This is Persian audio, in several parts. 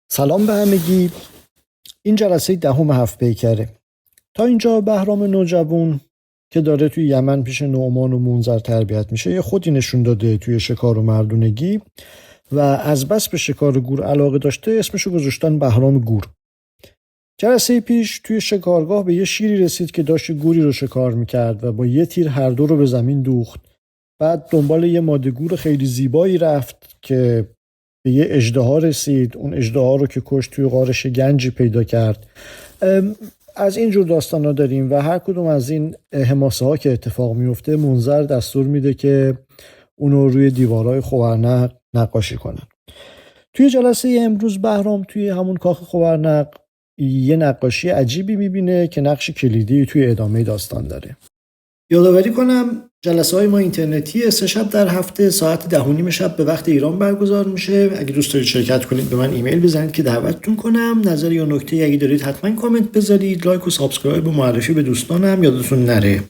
سلام به همگی. این جلسه 10 هفت پیکره. تا اینجا بهرام نوجوان که داره توی یمن پیش نعمان و منذر تربیت میشه یه خودی نشون داده توی شکار و مردونگی و از بس به شکار گور علاقه داشته اسمشو گذاشتن بهرام گور. جلسه پیش توی شکارگاه به یه شیری رسید که داشت گوری رو شکار میکرد و با یه تیر هر دو رو به زمین دوخت. بعد دنبال یه ماده گور خیلی زیبایی رفت که به یه اژدها رسید. اون اژدها رو که کشت توی غارش گنجی پیدا کرد. از این جور داستانا داریم و هر کدوم از این حماسه ها که اتفاق میفته منذر دستور میده که اونو روی دیوارهای خوارنق نقاشی کنن. توی جلسه امروز بهرام توی همون کاخ خوارنق یه نقاشی عجیبی میبینه که نقش کلیدی توی ادامه داستان داره. یادآوری کنم جلسه های ما اینترنتی 3 شب در هفته ساعت 10:30 شب به وقت ایران برگزار میشه. اگه دوست دارید شرکت کنید به من ایمیل بزنید که دعوتتون کنم. نظری یا نکته اگه دارید حتما کامنت بذارید. لایک و سابسکرایب و معرفی به دوستانم یادتون نره.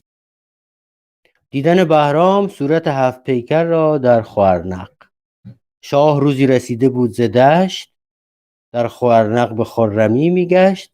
دیدن بهرام صورت هفت پیکر را در خوارنق. شاه روزی رسیده بود ز دشت، در خوارنق به خرمی میگشت.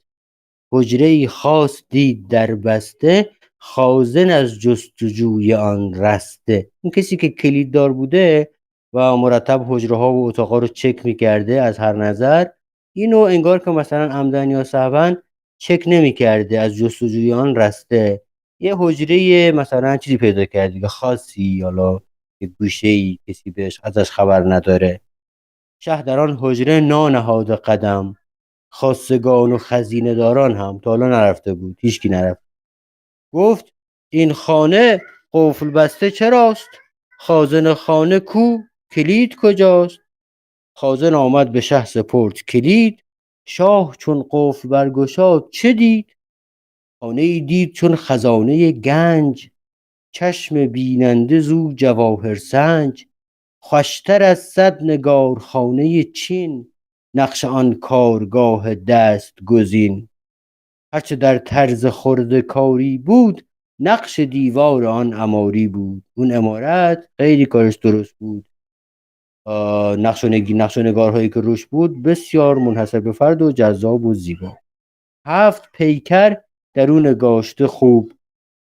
حجره‌ای خاص دید در بسته، خازن از جستجوی آن رسته. اون کسی که کلیددار بوده و مرتب حجره ها و اتاقا رو چک میکرده از هر نظر، اینو انگار که مثلا عمدن یا سهوا چک نمیکرده، از جستجوی آن رسته. یه حجره مثلا چیزی پیدا کرد دیگه، خاصی، حالا یه گوشه‌ای کسی بهش ازش خبر نداره. شه در آن حجره نانهاد قدم، خواستگان و خزینه داران هم تا حالا نرفته بود، هیچکی نرفت. گفت این خانه قفل بسته چراست؟ خازن خانه کو؟ کلید کجاست؟ خازن آمد به شه سپرد کلید، شاه چون قفل برگشاد چه دید؟ خانه ای دید چون خزانه گنج، چشم بیننده زو جواهر سنج. خوشتر از 100 نگارخانه چین، نقش آن کارگاه دست گزین. هرچه در طرز خرده کاری بود، نقش دیوار آن عماری بود. اون عمارت خیلی کارش درست بود. نقش و نگارهایی که روش بود بسیار منحصر به فرد و جذاب و زیبا. 7 پیکر درون نگاشته خوب،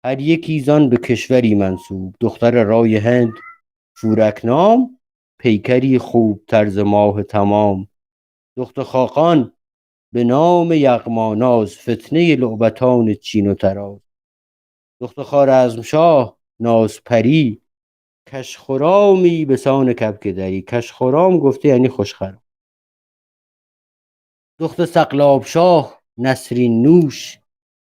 هر یکی زان به کشوری منسوب. دختر رای هند فورک نام، پیکری خوب طرز ماه تمام. دختر خاقان به نام یغماناز، فتنه لعبتان چین و تراز. دختر خوارزمشاه نازپری، کشخرامی به سان کبک دری. کشخرام گفته یعنی خوشخرام. دختر سقلاب شاه نسرین نوش،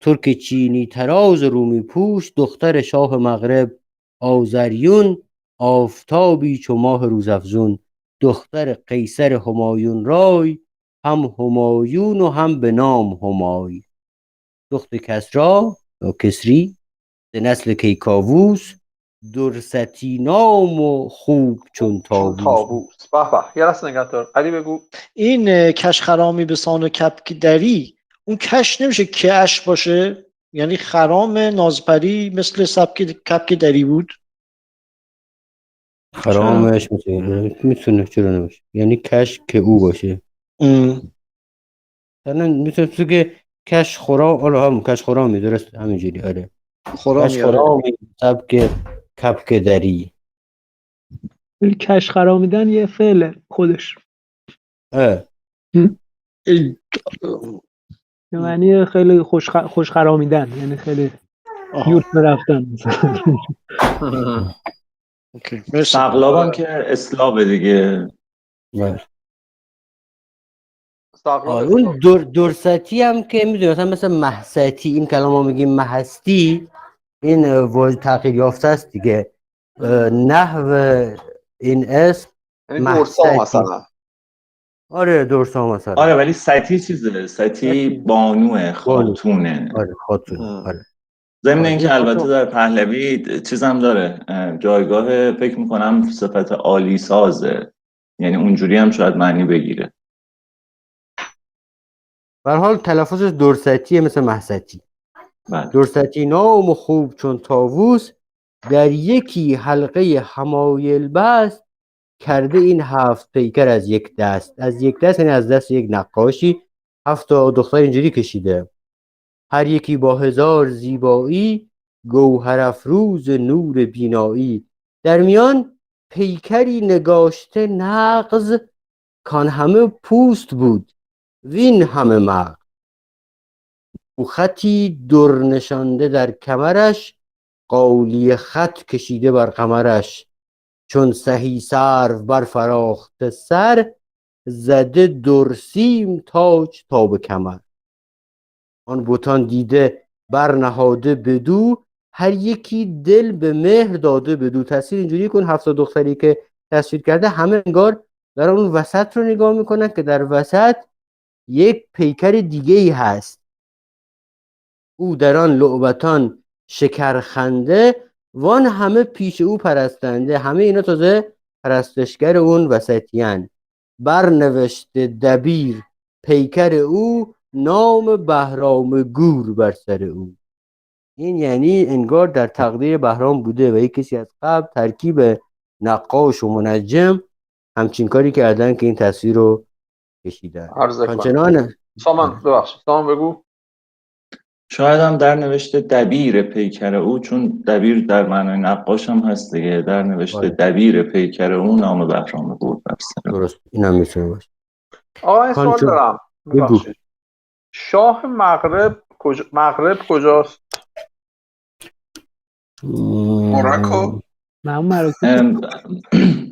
ترک چینی تراز رومی پوش. دختر شاه مغرب آذریون، آفتابی چو ماه روزافزون. دختر قیصر همایون رای، هم همایون و هم به نام همای. دختر کسری یا کسری به نسل کیکاووس، درستی نام و خوب چون تابوس. به به. یه لحظه نگهدار علی بگو. این کش خرامی به سان کپک دری، اون کش نمیشه کش باشه؟ یعنی خرام نازپری مثل سبک کپک دری بود؟ خرامش میتونه چرا نمیشه، یعنی کش که او باشه. میتونه که کش خورام، حالا هم کش خرامی درست همینجوری. آره کش خرامی سبک کپک دری. کش خرامیدن یه فعله خودش، یعنی خیلی خوش خرامیدن، یعنی خیلی یورت رفتن. سقلاب هم که اسلابه دیگه. اون درستی هم که میدونی مثلا محستی، این کلام ما میگیم محستی، این واژه تغییر یافته است دیگه. نحو این اسم دورسا مثلا. آره دورسا مثلا. آره ولی ستی چیزه، ستی بانوه، خاتونه. آره خاتونه. آره ضمن اینکه البته در پهلوی چیزم داره، جایگاه فکر میکنم صفت عالی سازه، یعنی اونجوری هم شاید معنی بگیره. به هر حال تلفظش درستیه مثل محستی. درستی نام خوب چون طاووس، در یکی حلقه حمایل بست. کرده این 7 پیکر از یک دست. از یک دست یعنی از دست یک نقاشی 7 تا دختر اینجوری کشیده، هر یکی با 1000 زیبایی، گوهر افروز نور بینایی. در میان پیکری نگاشته نغز، کان همه پوست بود وین همه مغز. او خطی در نشانده در کمرش، قالی خط کشیده بر قمرش. چون سهی سرو بر فراخته سر، زده درسیم تاج تا به کمر. آن بتان دیده برنهاده بدو، هر یکی دل به مهر داده بدو. تصویر اینجوری کن 7 دختری که تصویر کرده همه انگار دارن اون وسط رو نگاه میکنن که در وسط یک پیکر دیگه ای هست. او در آن لعبتان شکرخنده، وان همه پیش او پرستنده. همه اینا تازه پرستشگر اون وسطیان. برنوشته دبیر پیکر او، نام بهرام گور بر سر او. این یعنی انگار در تقدیر بهرام بوده و یک کسی از قبل ترکیب نقاش و منجم همچین کاری کردن که این تصویر رو کشیدن. همچنان سامان ببخشید، سامان بگو. شاید هم در نوشته دبیر پیکر او، چون دبیر در معنای نقاش هم هست دیگه. در نوشته دبیر پیکر او، نام بهرام گور بر سر او. درست، این هم میتونه باشه. آقا این سوال دارم، ببخشید. شاه مغرب کجاست؟ موراکو؟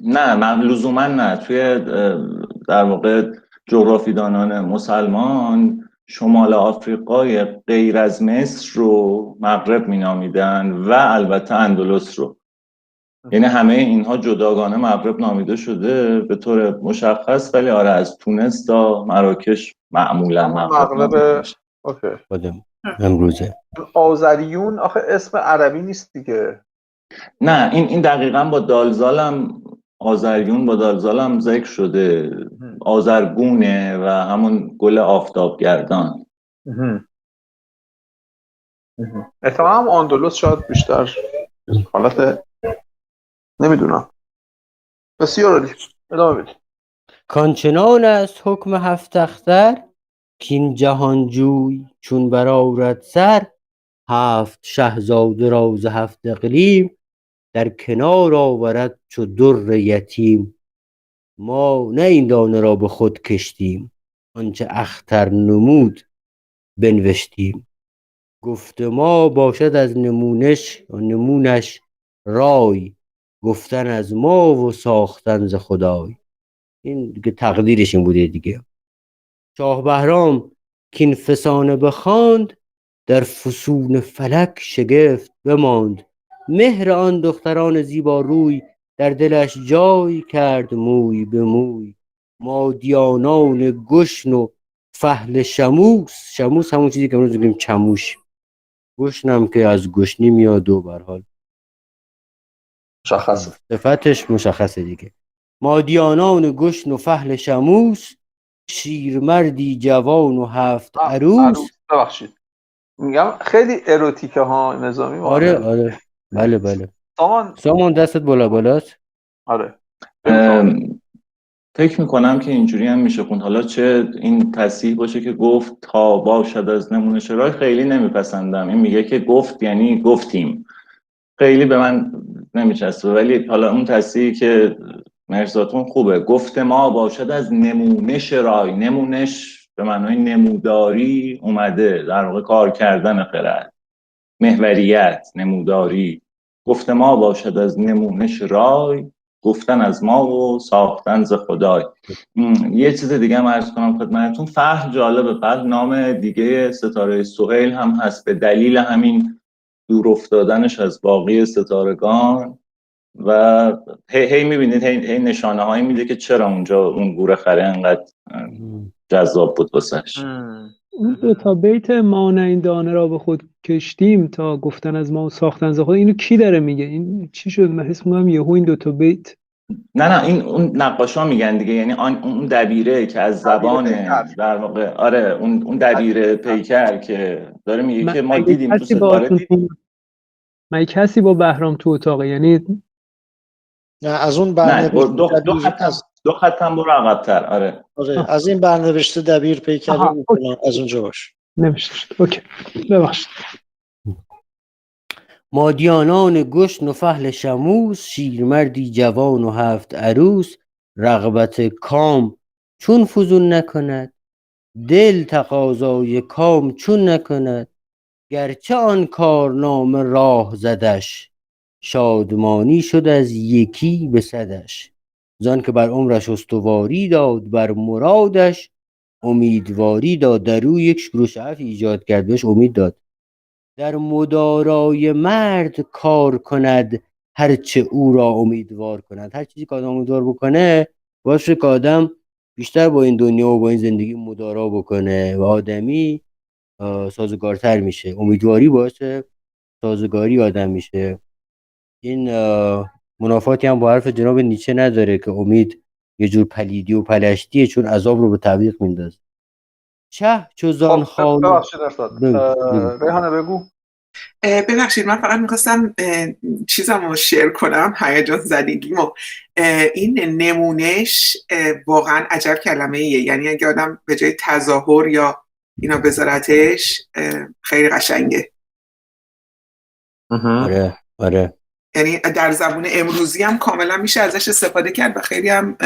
نه لزوما نه. توی در واقع جغرافیدانان مسلمان شمال آفریقای غیر از مصر رو مغرب مینامیدن و البته اندلس رو. یعنی همه اینها جداگانه مغرب نامیده شده به طور مشخص، ولی آره از تونس تا مراکش معمولا مغرب. اوکی. امروزه آذریون آخه اسم عربی نیست دیگه. نه این دقیقاً با دالزالم آذریون با دالزالم ذکر شده. آذرگونه و همون گل آفتابگردان. احتمالا هم اندلس شاید بیشتر حالت نمیدونم. بسیار عالی، ادامه بدید. کانچنان از حکم 7 اختر، کین جهانجوی چون برآورد سر. 7 شهزاده را ز 7 اقلیم، در کنار آورد چو در یتیم. ما نه این دانه را به خود کشتیم، آنچه اختر نمود بنوشتیم. گفت ما باشد از نمونش رای، گفتن از ما و ساختن ز خدای. این دیگه تقدیرش این بوده دیگه. شاه بهرام کین فسانه بخواند، در فسون فلک شگفت بماند. مهر آن دختران زیبا روی، در دلش جای کرد موی به موی. مادیانان گشن و فحل شموس همون چیزی که امروز میگیم چموش. گشنم که از گشنی میاد و به هر حال مشخصه، صفتش مشخصه دیگه. مادیانان گشن و فحل شموس، شیرمردی جوان و 7 عروس. ببخشید میگم خیلی اروتیکه ها نظامی. آره بله. سامان دستت بالاست. آره فکر میکنم که اینجوری هم میشه خوند. حالا چه این تصحیح باشه که گفت تا باشد از نمونش رای، خیلی نمیپسندم. این میگه که گفت یعنی گفتیم، خیلی به من نمیچسبه. ولی حالا اون تصحیحی که مرزاتون خوبه، گفت ما باشد از نمونش رای. نمونش به معنای نموداری اومده، در واقع کار کردن خرد، محوریت، نموداری. گفت ما باشد از نمونش رای، گفتن از ما و ساختن ز خدای. یه چیز دیگه هم عرض کنم خدمتتون. فحل جالبه. فحل نام دیگه ستاره سهیل هم هست، به دلیل همین دور افتادنش از باقی ستارگان. و هی میبینید هی نشانه هایی میده که چرا اونجا اون گور خره انقدر جذاب بود واسش. اون 2 تا بیت ما نه این دانه را به خود کشتیم تا گفتن از ما و ساختن ز خدای، اینو کی داره میگه؟ این چی شد؟ من حس می‌کنم یهو این 2 تا بیت نه این اون نقاشا میگن دیگه. یعنی اون دبیره که از زبان در واقع آره اون دبیره پیکر که داره میگه که ما دیدیم تو ستاره دیدیم. من کسی با بهرام تو اتاقه، یعنی نه از اون نه برنوشته دو خطم برو عقب‌تر. آره آره از این برنوشته دبیر پیکری آها، میکنم از اونجا باش. نمیشه شد. اوکی، ببخشید. مادیانان گشن و فحل شموس، شیرمردی جوان و 7 عروس. رغبت کام چون فزون نکند، دل تقاضای کام چون نکند. گرچه آن کارنامه راه زدش، شادمانی شد از یکی به صدش. زان که بر عمرش استواری داد، بر مرادش امیدواری داد. در او یک شور و شعف ایجاد کرد، بهش امید داد. در مدارای مرد کار کند، هرچه او را امیدوار کند. هر چیزی که آدم امیدوار بکنه باشه که آدم بیشتر با این دنیا و با این زندگی مدارا بکنه و آدمی سازگارتر میشه. امیدواری باعث سازگاری آدم میشه. این منافاتی هم با حرف جناب نیچه نداره که امید یه جور پلیدی و پلشتیه، چون عذاب رو به تعویق میندازه. چه چوزان خب ببخشید استاد ریحانه بگو. ببخشید من فقط میخواستم چیزم رو شیر کنم، هیجان زدگیمو. این نمونش واقعا عجب کلمه ایه، یعنی اگه آدم به جای تظاهر یا اینا بذارتش خیلی قشنگه. آره آره یعنی در زبون امروزی هم کاملا میشه ازش استفاده کرد و خیلی هم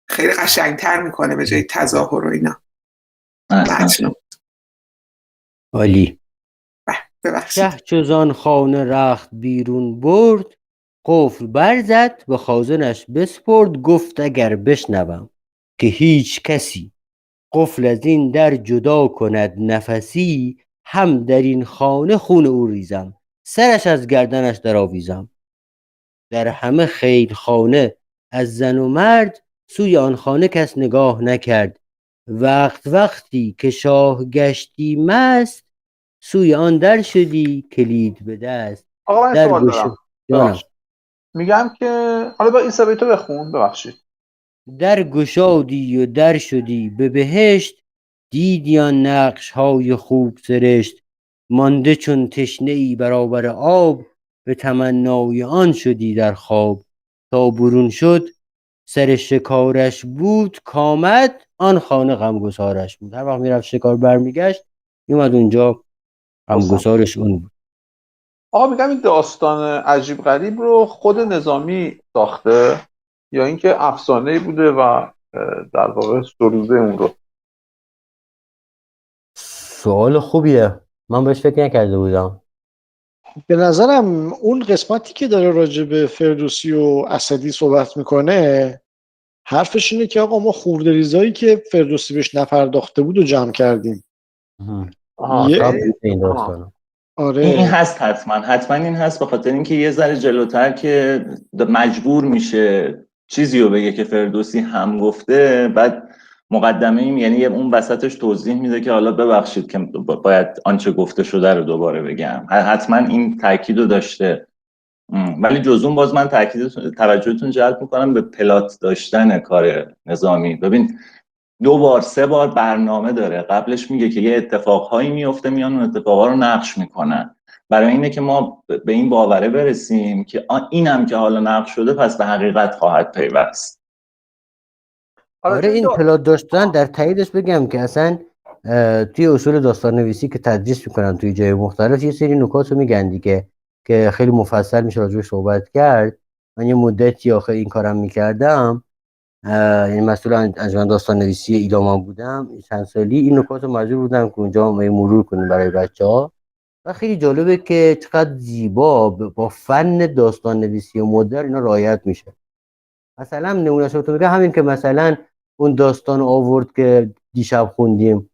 خیلی قشنگتر میکنه به جای تظاهر و اینا. عالی. ببخشید. شه چوزان خانه رخت بیرون برد، قفل برزد به خازنش بسپرد. گفت اگر بشنوم که هیچ کسی قفل از این در جدا کند نفسی، هم در این خانه خون او ریزم، سرش از گردنش در آویزم. در همه خیل خانه از زن و مرد، سوی آن خانه کس نگاه نکرد. وقتی که شاه گشتی مست، سوی آن در شدی کلید به دست. آقا من در سوال دارم. ببخشید. میگم که حالا با این سبیتو بخون. ببخشید. در گشادی و در شدی به بهشت، دیدی آن نقش های خوب سرشت. مانده چون تشنه ای برابر آب، به تمنای آن شدی در خواب. تا برون شد سر شکارش بود کامد، آن خانه غمگسارش بود. هر وقت میرفت شکار برمیگشت میومد اونجا غمگسارش اون بود. آقا میگم این داستان عجیب غریب رو خود نظامی ساخته یا اینکه افسانه‌ای بوده و در واقع سروده اون رو؟ سوال خوبیه، من بهش فکر نکرده بودم. به نظرم اون قسمتی که داره راجع به فردوسی و اسدی صحبت میکنه حرفش اینه که آقا ما خورده‌ریزایی که فردوسی بهش نپرداخته بود و جمع کردیم. این داستانه. آره این هست حتما این هست، به خاطر اینکه یه ذره جلوتر که مجبور میشه چیزی رو بگه که فردوسی هم گفته، بعد مقدمه ایم یعنی اون وسطش توضیح میده که حالا ببخشید که باید آنچه گفته شده رو دوباره بگم. حتما این تاکید رو داشته، ولی جز اون باز من توجهتون جلب میکنم به پلات داشتن کار نظامی. ببین 2 بار 3 بار برنامه داره، قبلش میگه که یه اتفاقهایی میفته، میان اون اتفاقا رو نقش میکنن، برای اینه که ما به این باوره برسیم که اینم که حالا نقش شده پس به حقیقت خواهد پیوست. آره این پلات داشتن در تاییدش بگم که اصلا توی اصول داستان نویسی که تدریس میکنن توی جای مختلف یه سری نکات رو میگن دیگه که خیلی مفصل میشه راجعش صحبت کرد. من یه مدتی آخه این کارم میکردم، یعنی مسئول انجمن داستان نویسی ایلامان بودم چند سالی. این نکات رو مجبور بودم که اونجا مرور کنیم برای بچه‌ها و خیلی جالبه که چقدر زیبا با فن داستان نویسی مدرن اینا رعایت میشه. مثلا نمونه‌اش رو میگم، همین که مثلا اون داستان آورد که دیشب خوندیم،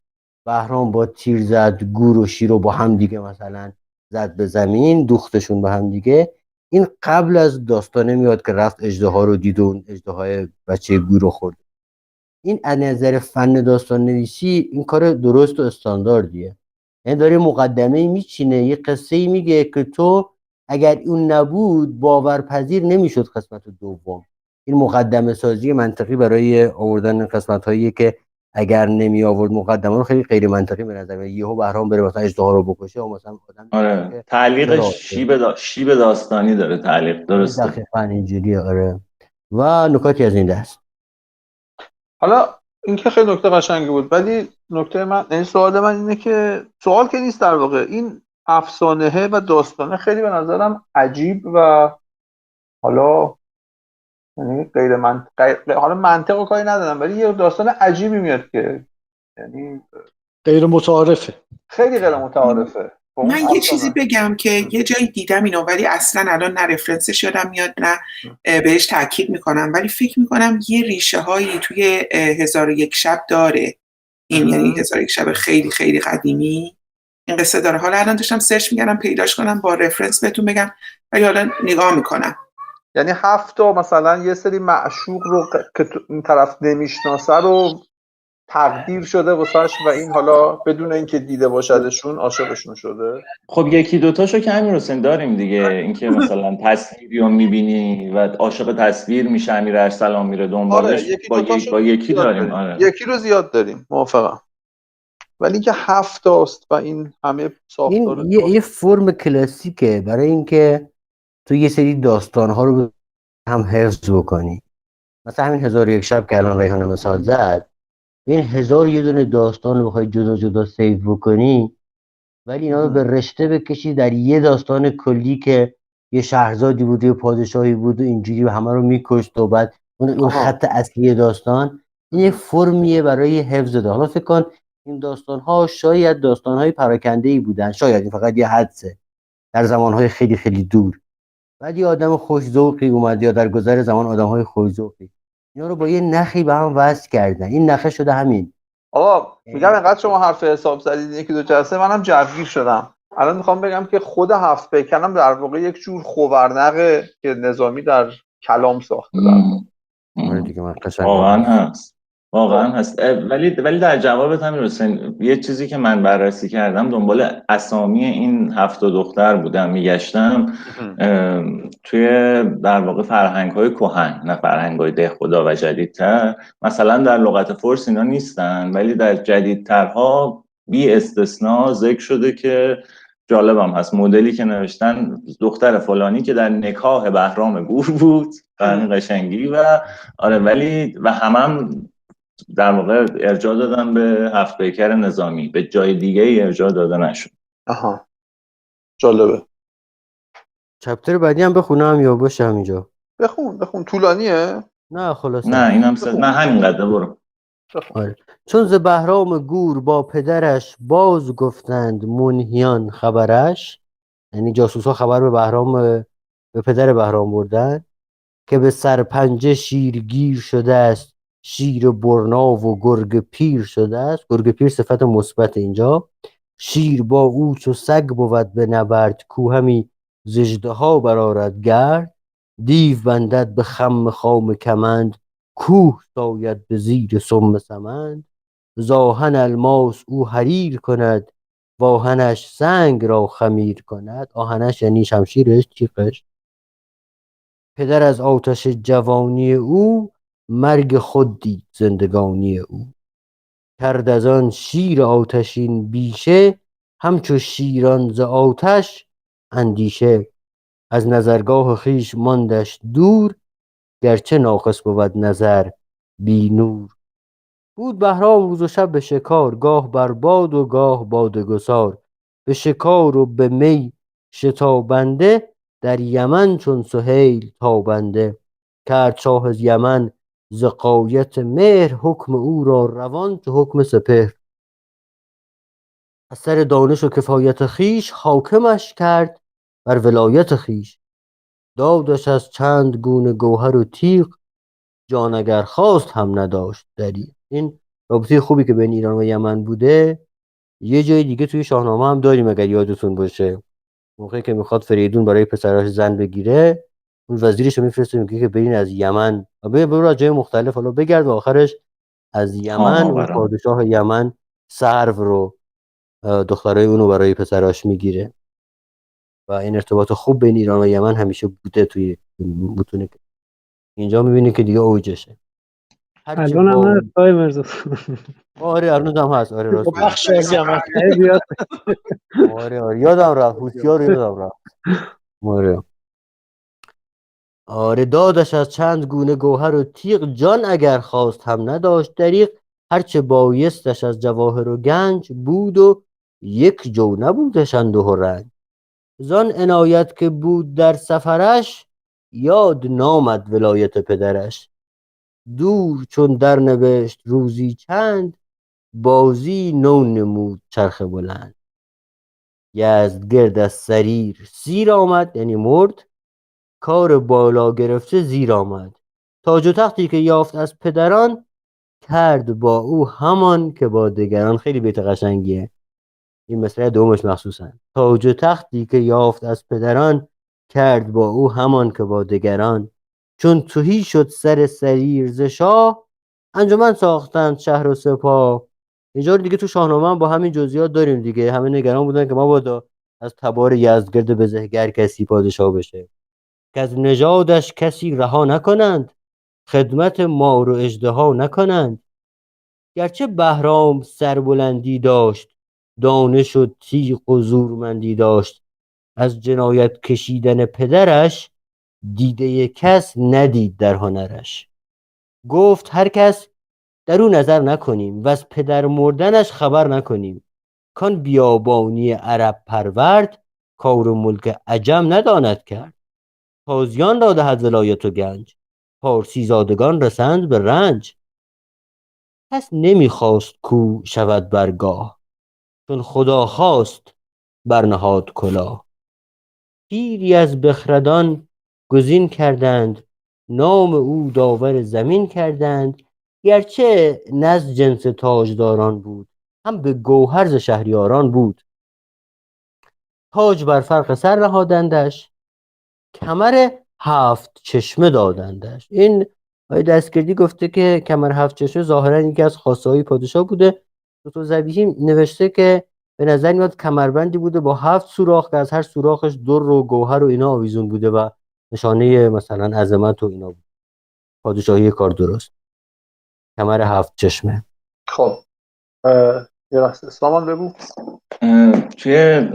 بهرام با تیر زد گور و شیر رو با هم دیگه مثلا زد به زمین، دوختشون به هم دیگه. این قبل از داستانه میاد که رفت اژدها رو دید و اون اژدهای بچه گور رو خورد. این از نظر فن داستان نویسی این کار درست و استانداردیه. یعنی داره مقدمه میچینه، یه قصه میگه که تو اگر اون نبود باورپذیر نمیشد قسمت دوم. این مقدمه سازی منطقی برای آوردن قسمت هایی که اگر نمی آورد مقدمه رو خیلی غیر منطقی به نظر میاد. یهو بهرام بره مثلا اژدها رو بکشه و مثلا آدم آره تعلیقش شیب داستانی داره تعلیق، درسته. دقیقاً اینجوریه. آره. و نکاتی از این دست. حالا این که خیلی نکته قشنگی بود، ولی نکته من، این سوال من اینه که سوال که نیست در واقع، این افسانه و داستانه خیلی به نظرم عجیب و حالا یعنی حالا منطق و کاری ندارم، ولی یه داستان عجیبی میاد که یعنی غیر متعارفه. خیلی غیر متعارفه. من یه چیزی بگم که یه جایی دیدم اینو، ولی اصلا الان نه رفرنسش یادم میاد نه بهش تاکید میکنم، ولی فکر میکنم یه ریشه هایی توی 1001 شب داره این، یعنی 1001 شب خیلی خیلی قدیمی این قصه داره. حالا الان داشتم سرچ میگردم پیداش کنم با رفرنس بهتون بگم، ولی حالا نگاه میکنم. یعنی 7 تا مثلا یه سری معشوق رو که این طرف نمیشناسه رو تقدیر شده واسش و این حالا بدون اینکه دیده باشدشون عاشقشون شده. خب یکی دوتاشو که امیر حسین داریم دیگه، اینکه مثلا تصویری رو میبینی و عاشق تصویر میشه، امیر ارسلان میره دنبالش. آره با یکی داریم. آره. یکی رو زیاد داریم، موافقم. ولی که 7 تاست و این همه ساختار این یه فرم کلاسیکه برای اینکه تو یه سری داستان‌ها رو هم حفظ بکنی. مثلا همین 1001 شب که الان ریحانه مثال زد، این 1000 یه دونه داستان رو بخوای جدا جدا سیو بکنی، ولی اینا رو به رشته بکشی در یه داستان کلی که یه شهرزادی بود، یه پادشاهی بود و اینجوری همه رو میکشت و بعد اون خط اصلی داستان، این یه فرمیه برای حفظ داستان. حالا فکر کن این داستان‌ها شاید داستان‌های پراکنده‌ای بودن، شاید این فقط یه حدسه، در زمان‌های خیلی خیلی دور. بعد یه آدم خوش‌ذوقی اومد یا در گذر زمان آدم‌های خوش‌ذوقی اینا رو با یه نخی به هم وصل کردن، این نخه شده همین. آقا میگم اینقدر شما حرف حساب زدید یکی دو جلسه منم جوگیر شدم. الان میخوام بگم که خود 7 پیکرم در واقع یک جور خورنقه که نظامی در کلام ساخته. واقعا هست. ولی در جوابت امیر حسین یه چیزی که من بررسی کردم، دنبال اسامی این 7 دختر بودم میگشتم توی در واقع فرهنگ‌های کهن، نه فرهنگ‌های دهخدا و جدیدتر. مثلا در لغت فارس اینا نیستن، ولی در جدیدترها بی استثناء ذکر شده که جالبم هست. مدلی که نوشتن دختر فلانی که در نکاح بهرام گور بود، همین قشنگی و آره، ولی و هم در واقع ارجاع دادن به 7 پیکر نظامی، به جای دیگه ای ارجاع داده نشد. آها جالبه. چپتر بعدی هم بخونم یا باشه همینجا؟ بخون طولانیه؟ نه خلاص. نه اینم نه همین قدر برو. آره. چون ز بهرام گور با پدرش باز گفتند منهیان خبرش، یعنی جاسوسا خبر به بهرام، به پدر بهرام بردن که به سرپنجه شیرگیر شده است، شیر برنا و گرگ پیر شده است. گرگ پیر صفت مثبت اینجا. شیر با او چو سگ بود به نبرد، کو همی ز اژدها برآرد گرد. دیو بندد به خم خام کمند، کوه ساید به زیر سم سمند. زاهن الماس او حریر کند، واهنش سنگ را خمیر کند. آهنش یعنی شمشیرش، تیغش. پدر از آتش جوانی او، مرگ خود دید زندگانی او. کرد از آن شیر آتشین بیشه، همچو شیران ز آتش اندیشه. از نظرگاه خویش ماندش دور، گرچه ناقص بود نظر بی نور. بود بهرام روز و شب به شکار، گاه بر باد و گاه باد گسار. به شکار و به می شتابنده، در یمن چون سهیل تابنده. کرد شاه از یمن ز غایت مهر، حکم او را روان چو حکم سپهر. از سر دانش و کفایت خویش، حاکمش کرد بر ولایت خویش. دادش از چند گونه گوهر و تیغ، جان اگر خواست هم نداشت دریغ. این رابطه خوبی که بین ایران و یمن بوده یه جای دیگه توی شاهنامه هم داریم اگر یادتون باشه. موقعی که میخواد فریدون برای پسراش زن بگیره، اون وزیرش رو میفرسته میگه که برین از یمن، برو از جای مختلف حالا بگرد، و آخرش از یمن اون پادشاه یمن سرو رو، دخترای اونو برای پسراش میگیره. و این ارتباط خوب بین ایران و یمن همیشه بوده توی متون. اینجا میبینی که دیگه اوجشه. هرچه الان هم با هست آقای مرزا. آره هنوز هم هست، آره راست خب میگی. بخشی از یمن بیاد. آره یادم رفت، هوشیار رو یادم رفت. آره آره دادش از چند گونه گوهر و تیغ، جان اگر خواست هم نداشت دریغ. هرچه بایستش از جواهر و گنج، بود و یک جو نبودش انده و رنج. زان عنایت که بود در سفرش، یاد نامد ولایت پدرش. دور چون در نوشت روزی چند، بازی نو نمود چرخ بلند. یزدگرد از سریر سیر آمد، یعنی مرد، کار بالا گرفته زیر آمد. تاج و تختی که یافت از پدران، کرد با او همان که با دگران. خیلی بیت قشنگیه این مصرع دومش مخصوصا. تاج و تختی که یافت از پدران، کرد با او همان که با دگران. چون تهی شد سر سریر ز شاه، انجمن ساختند شهر و سپاه. اینجا دیگه تو شاهنامه هم با همین جزئیات داریم دیگه. همه نگران بودن که مبادا از تبار یزدگرد بزهگر کسی پادشاه بشه، که از نژادش کسی رها نکنند، خدمت مار و اژدها نکنند. گرچه بهرام سربلندی داشت، دانش و تیغ و زورمندی داشت. از جنایت کشیدن پدرش، دیده کس ندید در هنرش. گفت هر کس در او نظر نکنیم، و از پدر مردنش خبر نکنیم. کان بیابانی عرب پرورد، کار و ملک عجم نداند کرد. تازیان را دهد ولایت و گنج، پارسی زادگان رسند به رنج. کس نمیخواست کو شود برگاه، چون خدا خواست برنهاد کلاه. پیری از بخردان گزین کردند، نام او داور زمین کردند. گرچه نه از جنس تاجداران بود، هم به گوهر ز شهریاران بود. تاج بر فرق سر نهادندش، کمر 7 چشمه دادندش. این آقای دستگردی گفته که کمر 7 چشمه ظاهرا یکی از خواسته‌های پادشاه بوده. دکتر ذبیحی نوشته که به نظر میاد کمربندی بوده با 7 سوراخ که از هر سوراخش در و گوهر و اینا آویزون بوده و نشانه مثلا عظمت و اینا بود. پادشاهی کار درست. کمر 7 چشمه. خب یه لحظه سامان بگو. توی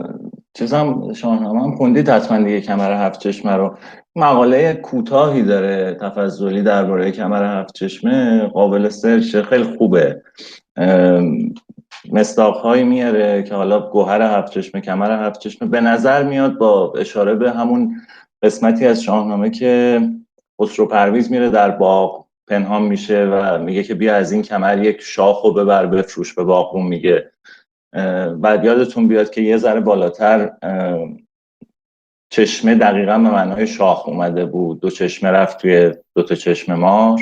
چیزام شاهنامه هم خوندید حتما دیگه کمر 7 چشمه رو. مقاله کوتاهی داره تفضلی درباره کمر 7 چشمه، قابل سرچ، خیلی خوبه. مصداق‌هایی میاره که حالا گوهر 7 چشمه، کمر 7 چشمه به نظر میاد با اشاره به همون قسمتی از شاهنامه که خسرو پرویز میره در باغ پنهان میشه و میگه که بیا از این کمر یک شاخو ببر بفروش به باغبون. میگه بعد یادتون بیاد که یه ذره بالاتر چشمه دقیقا به معنای شاخ اومده بود، 2 چشمه رفت توی 2 تا چشمه مار.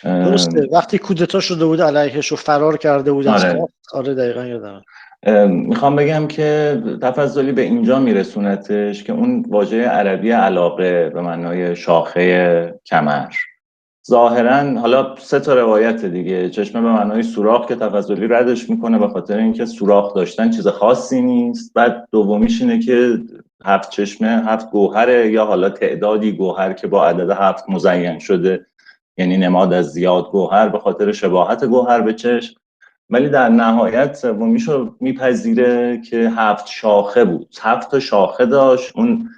درسته وقتی کودتا شده بود علیهش و فرار کرده بود از آره. کاخ. آره دقیقا یادمه. میخوام بگم که تفضلی به اینجا میرسونتش که اون واژه عربی علاقه به معنای شاخه کمر، ظاهرا حالا 3 تا روایت دیگه. چشمه به معنای سوراخ که تفضلی ردش میکنه به خاطر اینکه سوراخ داشتن چیز خاصی نیست. بعد دومیش اینه که 7 چشمه 7 گوهره، یا حالا تعدادی گوهر که با عدد 7 مزین شده، یعنی نماد از زیاد گوهر به خاطر شباهت گوهر به چشم. ولی در نهایت سومیشو میپذیره که 7 شاخه بود، 7 تا شاخه داشت. اون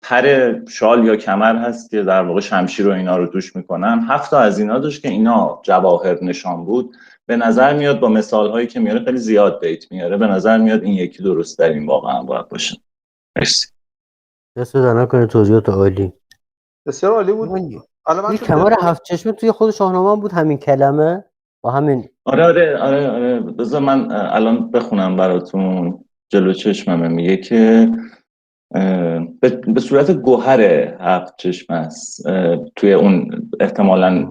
پر شال یا کمر هست که در واقع شمشیر و اینا رو توش میکنن، 7 تا از اینا داشت که اینا جواهر نشان بود. به نظر میاد با مثال هایی که میاره خیلی زیاد بیت میاره، به نظر میاد این یکی درست در این واقعا باید باشه. مرسی. دست در نکنه، توضیحات عالی. بسیار عالی بود. حالا من این تو کمر 7 چشمه توی خود شاهنامه هم بود همین کلمه با همین. آره بذار من الان بخونم براتون. جلو چشممه میگه که به صورت گوهر 7 چشم است. توی اون احتمالاً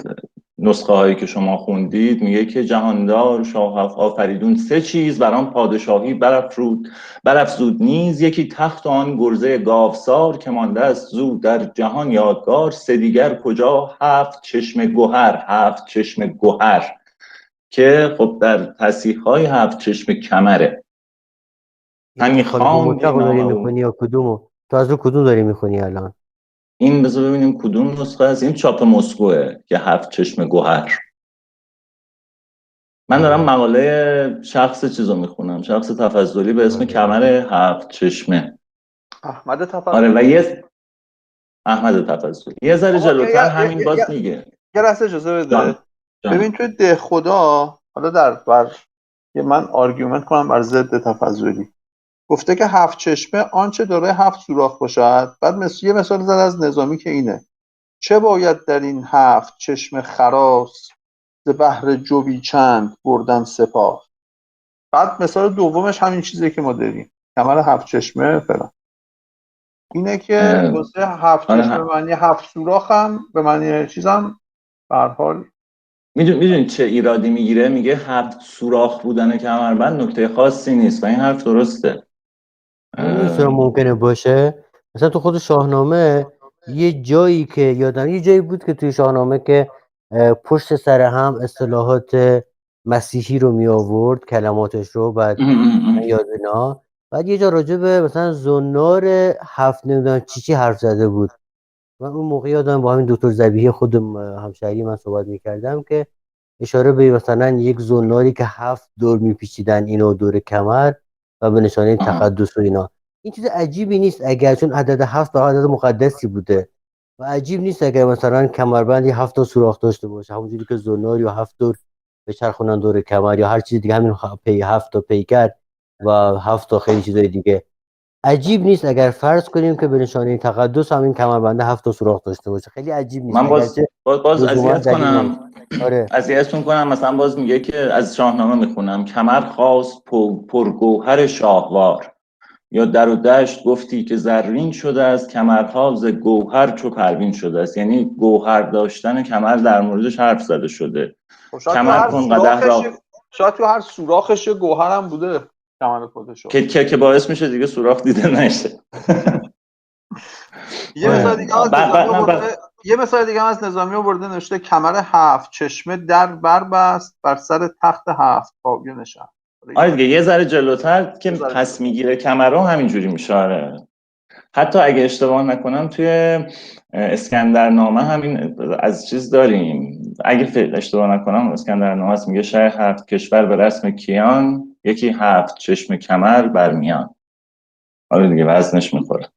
نسخه هایی که شما خوندید میگه که جهاندار شاه آفریدون 3 چیز برام پادشاهی برافزود نیز، یکی تخت آن گرزه گاوسار، که مانده است زود در جهان یادگار. 3 دیگر کجا 7 چشم گوهر. 7 چشم گوهر که خب در تصحیح های 7 چشم کمره. همین خان مطلق داری میخونی یا کدومو؟ تو از رو کدوم داری میخونی الان؟ این بذار ببینیم کدوم نسخه است. این چاپ مسکوه که 7 چشم گوهر. من دارم مقاله شخص چیزو میخونم، شخص تفضلی به اسم کمر هفت چشمه. احمد آره و تفضلی. احمد تفضلی یه ذره آقا جلوتر همین باز میگه. یه لحظه اجازه بده. جان ببین توی ده خدا، حالا من آرگومنت کنم بر ضد تفضلی. گفته که هفت چشمه آنچه داره هفت سوراخ باشد. بعد یه مثال زد از نظامی که اینه: چه باید در این هفت چشم خراس، ز بهر جوی چند بردن سپاه. بعد مثال دومش همین چیزی که ما داریم، کمر هفت چشمه فلان. اینه که واسه هفت چشمه به معنی هفت سوراخ هم به معنی چیزم به هر حال. میدونی چه ایرادی میگیره؟ میگه هفت سوراخ بودن کمربند نکته خاصی نیست و این حرف درسته. چرا ممکنه باشه؟ مثلا تو خود شاهنامه یه جایی که یادم، یه جایی بود که توی شاهنامه که پشت سر هم اصطلاحات مسیحی رو می آورد، کلماتش رو، بعد من یاد اینا، بعد یه جا راجع به مثلا زنار هفت نمیدونم چی حرف زده بود. من اون موقع یادم با همین دکتر ذبیحی خود همشهری من صحبت میکردم که اشاره به مثلا یک زناری که 7 دور میپیچیدن اینو دور کمر و به نشانه تقدس و اینا. این چیز عجیبی نیست اگر، چون عدد 7 برای عدد مقدسی بوده و عجیب نیست اگر مثلا کمربندی 7 تا سوراخ داشته باشه، همونجوری که زنار یا 7 دور بچرخونن دور کمر یا هر چیز دیگه، همین 7 تا پیکر و 7 تا خیلی چیزای دیگه. عجیب نیست اگر فرض کنیم که به نشانه تقدس همین کمربنده 7 تا سوراخ داشته باشه. خیلی عجیب نیست. من باز اذیت کنم، آره. اذیتتون کنم. مثلا باز میگه که از شاهنامه میخونم: کمر خواست پرگوهر شاهوار، یا در و دشت گفتی که زرین شده است، کمرها ز گوهر چو پروین شده است. یعنی گوهر داشتن کمر در موردش حرف زده شده. کمر کن قدح را، شاید تو هر سوراخش گوهر هم بوده کمر خودش که باعث میشه دیگه سوراخ دیده نشه. یه مثال دیگه از نظامی آورده، نوشته کمر هفت چشمه در بربست، بر سر تخت هفت پایه نشست. آره دیگه یه ذره جلوتر که پس میگیره کمر رو همینجوری میشه. آره. حتی اگه اشتباه نکنم توی اسکندرنامه همین از چیز داریم، اگه اشتباه نکنم اسکندرنامه هست، میگه شاه هفت کشور به رسم کیان، یکی هفت چشم کمر برمیان. آره دیگه وزنش میخوره.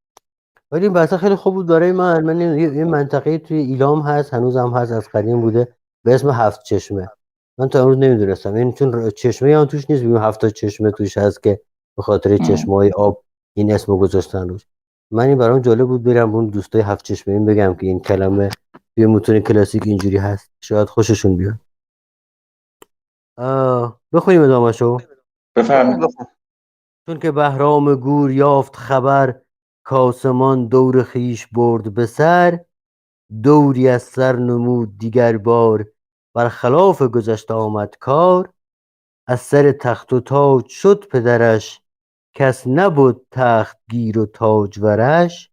ولی این بحثا خیلی خوب بود برای من یه منطقه توی ایلام هست، هنوز هم هست، از قدیم بوده، به اسم هفت چشمه. من تا امروز نمیدونستم این، چون چشمه هم توش نیست، ببین 7 چشمه توش هست که به خاطر چشمه‌های آب این اسمو گذاشتن روش. من این برام جالب بود برم اون دوستای هفت چشمه این بگم که این کلمه توی متون کلاسیک اینجوری هست، شاید خوششون بیاد. بخونیم ادامه‌شو. بفرمایید. چون که بهرام گور یافت خبر، کاسمان دور خیش برد به سر، دوری از سر نمود دیگر بار، بر خلاف گذشته آمد کار. از سر تخت و تاج شد پدرش، کس نبود تخت گیر و تاج ورش.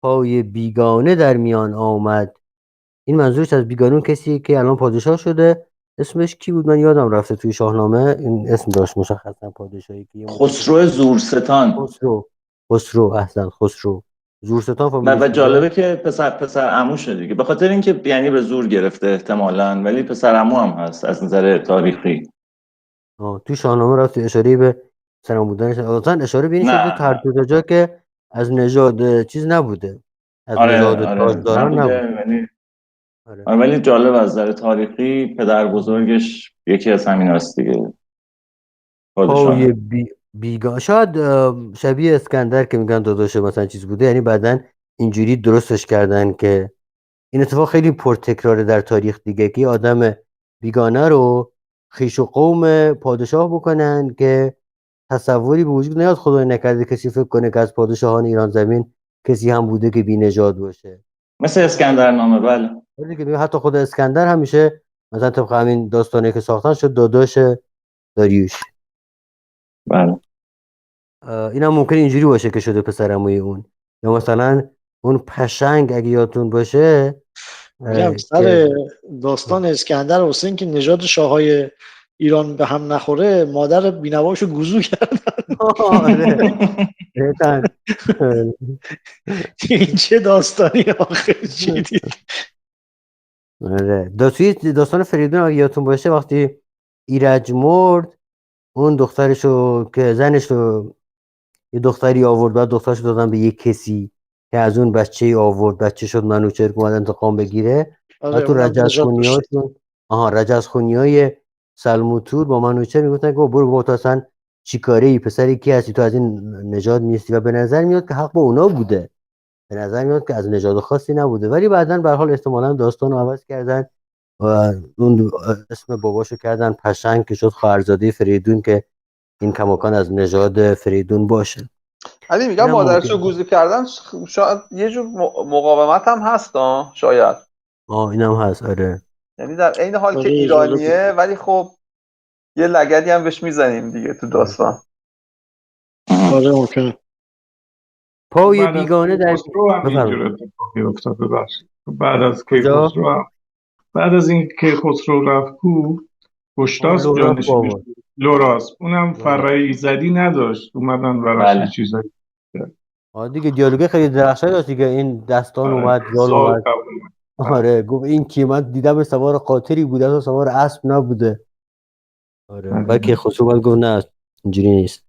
پای بیگانه در میان آمد. این منظورش از بیگانه کسی که الان پادشاه شده، اسمش کی بود من یادم رفته توی شاهنامه این اسم داشت مشخصا، پادشاهی که خسرو زورستان. خسرو احسن، خسرو زورستان. و جالبه که پسر عموشه دیگه، به خاطر اینکه یعنی به زور گرفته احتمالاً، ولی پسر عمو هم هست از نظر تاریخی. توی شاهنامه رفت اشاره به پسر عمو بودنش، اصلا اشاره به این شده تر جا که از نژاد چیز نبوده، از نژاد تاجداران نبوده. ولی جالب از نظر تاریخی پدر بزرگش یکی از همین هست دیگه، پادشاه. شاید شبیه اسکندر که میگن داداشه مثلا چیز بوده، یعنی بعدن اینجوری درستش کردن که این اتفاق خیلی پرتکراره در تاریخ دیگه، که آدم بیگانه رو خویش و قوم پادشاه بکنن که تصوری به وجود نیاد خدای نکرده کسی فکر کنه که از پادشاهان ایران زمین کسی هم بوده که بی‌نژاد باشه، مثل اسکندرنامه. بله حتی خود اسکندر همیشه مثلا طبق همین داستانی که ساختن شد داداش داریوش. بله اینم ممکنه اینجوری باشه که شده پسر عموی اون، یا مثلا اون پشنگ اگه یادتون باشه میگم سر داستان اسکندر و حسین که نژاد شاههای ایران به هم نخوره، مادر بینواشو گوزو کردن. این چه داستانی آخه چیدید؟ توی داستان فریدون اگه یادتون باشه وقتی ایرج مرد، اون دخترشو که زنشو یه دختری آورد، بعد دخترشو دادن به یه کسی که از اون بچه آورد، بچه شد منوچهر که اومد انتقام بگیره. و آره تو اونم نجات داشت. رجزخونیای سلموتور با منوچهر میگفتن که برو با تو اصلا چی کاره ای، پسر کی هستی، تو از این نژاد نیستی. و به نظر میاد که حق با اونا بوده، به نظر میاد که از نژاد خاصی نبوده. ولی بعداً به هر حال احتمالاً داستان رو عوض کردن و اون اسم باباشو کردن پشنگ که شد خواهرزاده فریدون، که این کماکان از نژاد فریدون باشه. علی میگم اینم مادرشو ممکنه. گوزی کردن شاید یه جور مقاومت هم هست شاید. اینم هست. آره یعنی در عین حال که آره اجازه بده. ایرانیه ولی خب یه لگدی هم بهش میزنیم دیگه تو داستان. آره ممکنه. پای بعد از بیگانه در کیخسرو هم اینجور بفرمایید. اتفاقی افتاد. ببخشید بعد از کجا؟ کیخسرو هم، بعد از این کیخسرو رفت کو، گشتاس لوراس جانشینش بابا. لوراس، اونم فرای ایزدی نداشت، اومدن براش یه بله. چیزایی دیگه دیالوگ خیلی درخشانی داشت دیگه. این دستان اومد، یال زال اومد. قبول. آره گفت این کی؟ من دیدم سوار قاطری بوده، اصلا سوار اسب نبوده. آره بلکه خسرو اومد گفت نه اینجوری نیست.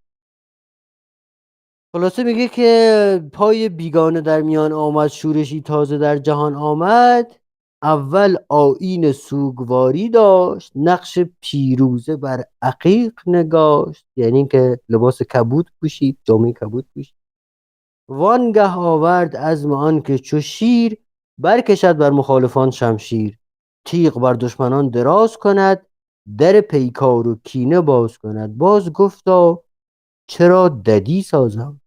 خلاصه میگه که پای بیگانه در میان آمد، شورشی تازه در جهان آمد. اول آیین سوگواری داشت، نقش پیروزه بر عقیق نگاشت. یعنی که لباس کبود پوشید، جامعه کبود پوشید. وانگه آورد عزم آن که چو شیر، برکشد بر مخالفان شمشیر. تیغ بر دشمنان دراز کند، در پیکار و کینه باز کند. باز گفتا چرا ددی سازم،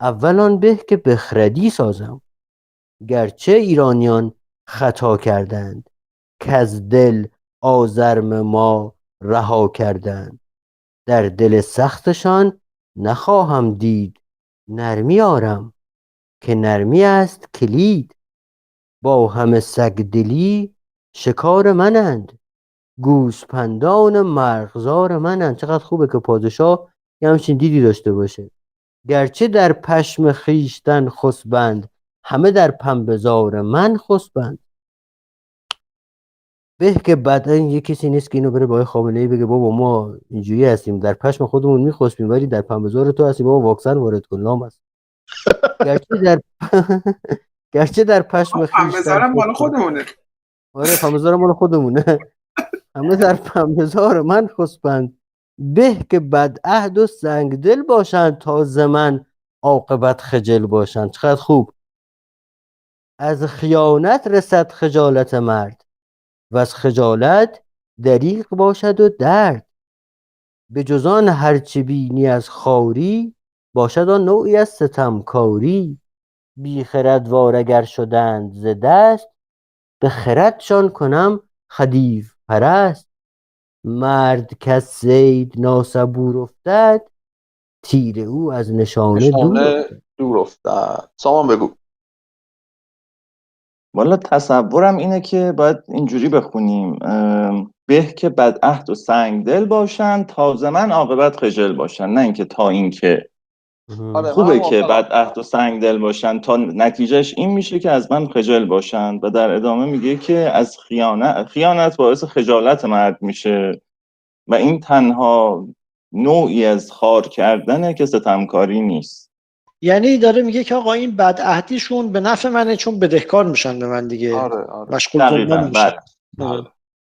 اول آن به که بخردی سازم. گرچه ایرانیان خطا کردند، کز دل آزرم ما رها کردند. در دل سختشان نخواهم دید، نرمی آرم که نرمی است کلید. با همه سگدلی شکار منند، گوسپندان مرغزار منند. چقدر خوبه که پادشاه یه همچین دیدی داشته باشه. گرچه در پشم خیشتن خسبند، همه در پنبه‌زار من خسبند. به که بعدا یه کسی نیست که اینو بره با خامنه‌ای بگه بابا ما اینجوری هستیم، در پشم خودمون میخسبیم ولی در پنبه‌زار تو هستی بابا، واکسن وارد کن لام است. گرچه در گرچه در پشم خیشتن بذارم مال خسبند. خودمونه. آره پنبه‌زار مال خودمونه. همه در پنبه‌زار من خسبند. به که بدعهد و سنگدل باشند، تا ز من عاقبت خجل باشند. چقدر خوب. از خیانت رسد خجالت مرد، و از خجالت دریغ باشد و درد. به جزان هرچه بینی از خواری، باشد آن نوعی از ستمکاری. بی خردوار اگر شدند ز دست، به خردشان کنم خدیو پرست. مرد کز صید ناصبور افتد، تیر او از نشانه دور افتد. دور افتاد. سامان بگو. والا تصورم اینه که باید اینجوری بخونیم، به که بدعهد و سنگدل باشن، تا ز من عاقبت خجل باشن، نه اینکه تا اینکه. آره خوبه منم که موافقم. بدعهد و سنگدل باشن تا نتیجهش این میشه که از من خجل باشن. و در ادامه میگه که از خیانت باعث خجالت مرد میشه و این تنها نوعی از خار کردنه که ستمکاری نیست. یعنی داره میگه که آقا این بدعهدیشون به نفع منه، چون بدهکار میشن به من دیگه. آره مشغول دقیقاً. ظلم میشن. بله.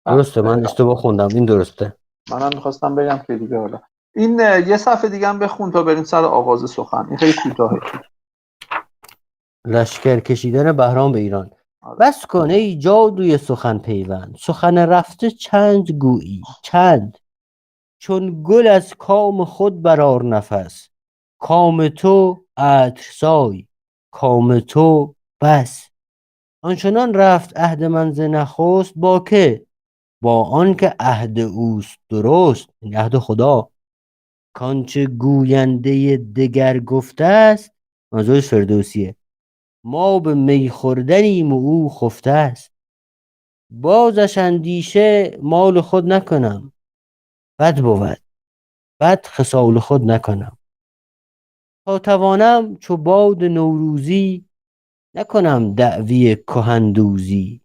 درسته، من اشتباه خوندم، این درسته. منم میخواستم بگم که دیگه حالا این یه صفحه دیگه هم بخون تا بریم سر آغاز سخن. این خیلی کوتاهه. لشکر کشیدن بهرام به ایران. آره. بس کن ای جادوی سخن پیوند، سخن رفته چند گویی چند. چون گل از کام خود برآر نفس، کام تو عطرسای، کام تو بس. آنچنان رفت عهد من ز نخست، با که؟ با آنکه عهد اوست درست، یعنی عهد خدا. کانچه گوینده دگر گفته است، منظورش فردوسیه، ما به می خوردنیم و او خفته است. بازش اندیشه مال خود نکنم، بد بود بد خصال خود نکنم. تا توانم چو باد نوروزی، نکنم دعوی کهندوزی.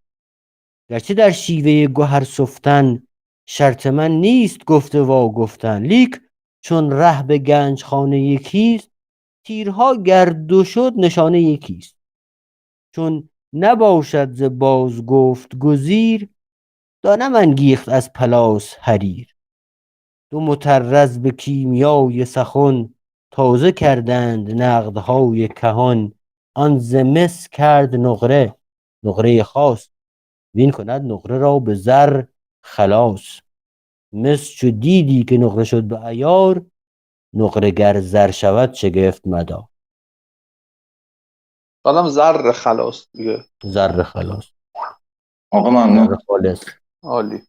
گرچه در شیوه گهر سفتن، شرط من نیست گفته وا گفتن، لیک چون ره به گنج خانه یکیست، تیرها گر دو شد نشانه یکیست. چون نباشد ز باز گفت گزیر، دانم انگیخت از پلاس حریر. دو مطرز به کیمیای سخن، تازه کردند نقدهای کهان. آن ز مس کرد نقره، نقره خاص، وین کند نقره را به زر خلاص. مس چو دیدی که نقره شد به عیار، نقره گر زر شود شگفت مدار. حالا زر خلاص دیگه. زر خلاص، آقا زر ممنون. خالص. عالی.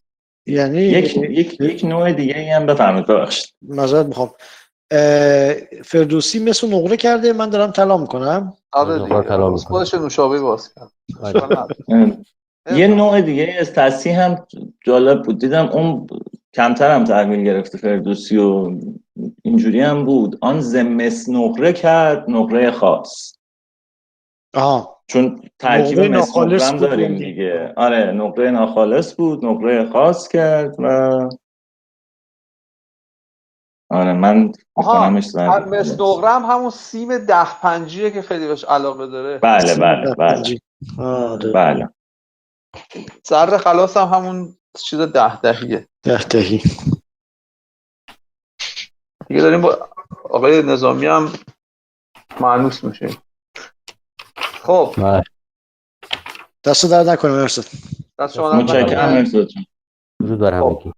یعنی یک نوع دیگه ای هم بفهمید ببخشید. معذرت میخوام، فردوسی مثل نقره کرده، من دارم طلا میکنم. آره نقره دیگه طلا می‌کنه. خودش نوشابه باز کرد. یه نوع دیگه از تصحیح هم جالب بود، دیدم اون کمتر هم تحویل گرفته فردوسی و اینجوری هم بود. آن زمس نقره کرد نقره خاص، آها، چون ترکیب نقره مس نقره ناخالص هم بود داریم یعنی. دیگه. آره نقره ناخالص بود، نقره خاص کرد و آره من میکنمش زر. مصنوعه هم همون سیم 10 5 که خیلی بهش علاقه داره. بله بله بله بله. زر خلاص هم همون چیز 10 دهی. دیگه داریم با آقای نظامی هم مانوس میشیم. خب بله. دست درد نکنه مرسی. دست شما درد متشکرم نکنه. مرسی. درود بر همگی.